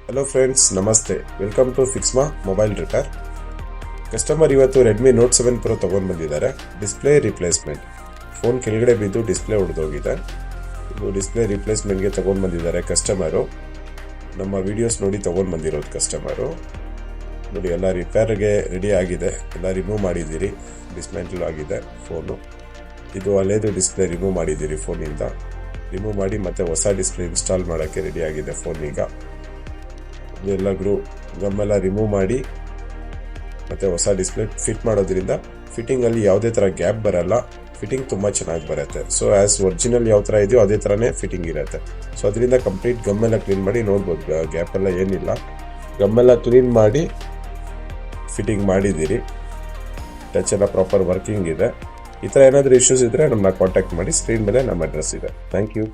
Hello friends, ನಮಸ್ತೆ. Welcome to Fixma mobile repair. Customer ಇವತ್ತು Redmi note 7 pro ತೊಗೊಂಡು ಬಂದಿದ್ದಾರೆ. Display replacement. ಫೋನ್ ಕೆಳಗಡೆ ಬಿದ್ದು ಡಿಸ್ಪ್ಲೇ ಹೊಡೆದೋಗಿದೆ. ಇದು ಡಿಸ್ಪ್ಲೇ ರಿಪ್ಲೇಸ್ಮೆಂಟ್ಗೆ ತೊಗೊಂಡು ಬಂದಿದ್ದಾರೆ ಕಸ್ಟಮರು. ನಮ್ಮ ವಿಡಿಯೋಸ್ ನೋಡಿ ತೊಗೊಂಡು ಬಂದಿರೋದು ಕಸ್ಟಮರು. ನೋಡಿ, ಎಲ್ಲ ರಿಪೇರ್ಗೆ ರೆಡಿ ಆಗಿದೆ. ಎಲ್ಲ ರಿಮೂವ್ ಮಾಡಿದ್ದೀರಿ, ಡಿಸ್ಮ್ಯಾಂಟಲ್ ಆಗಿದೆ ಫೋನು. ಇದು ಹಳೇದು ಡಿಸ್ಪ್ಲೇ ರಿಮೂವ್ ಮಾಡಿದ್ದೀರಿ ಫೋನಿಂದ. ರಿಮೂವ್ ಮಾಡಿ ಮತ್ತೆ ಹೊಸ ಡಿಸ್ಪ್ಲೇ ಇನ್ಸ್ಟಾಲ್ ಮಾಡೋಕ್ಕೆ ರೆಡಿ ಆಗಿದೆ ಫೋನ್. ಈಗ ಇದೆಲ್ಲ ಗಮ್ಮೆಲ್ಲ ರಿಮೂವ್ ಮಾಡಿ ಮತ್ತೆ ಹೊಸ ಡಿಸ್ಪ್ಲೇ ಫಿಟ್ ಮಾಡೋದ್ರಿಂದ ಫಿಟ್ಟಿಂಗಲ್ಲಿ ಯಾವುದೇ ಥರ ಗ್ಯಾಪ್ ಬರಲ್ಲ. ಫಿಟ್ಟಿಂಗ್ ತುಂಬ ಚೆನ್ನಾಗಿ ಬರುತ್ತೆ. ಸೊ ಆ್ಯಸ್ ಒರಿಜಿನಲ್ ಯಾವ ಥರ ಇದೆಯೋ ಅದೇ ಥರನೇ ಫಿಟ್ಟಿಂಗ್ ಇರುತ್ತೆ. ಸೊ ಅದರಿಂದ ಕಂಪ್ಲೀಟ್ ಗಮ್ಮೆಲ್ಲ ಕ್ಲೀನ್ ಮಾಡಿ ನೋಡ್ಬೋದು, ಗ್ಯಾಪೆಲ್ಲ ಏನಿಲ್ಲ. ಗಮ್ಮೆಲ್ಲ ಕ್ಲೀನ್ ಮಾಡಿ ಫಿಟ್ಟಿಂಗ್ ಮಾಡಿದ್ದೀರಿ. ಟಚ್ ಎಲ್ಲ ಪ್ರಾಪರ್ ವರ್ಕಿಂಗ್ ಇದೆ. ಈ ಥರ ಏನಾದರೂ ಇಶ್ಯೂಸ್ ಇದ್ದರೆ ನಮ್ಮನ್ನ ಕಾಂಟ್ಯಾಕ್ಟ್ ಮಾಡಿ. ಸ್ಕ್ರೀನ್ ಮೇಲೆ ನಮ್ಮ ಅಡ್ರೆಸ್ ಇದೆ. Thank you.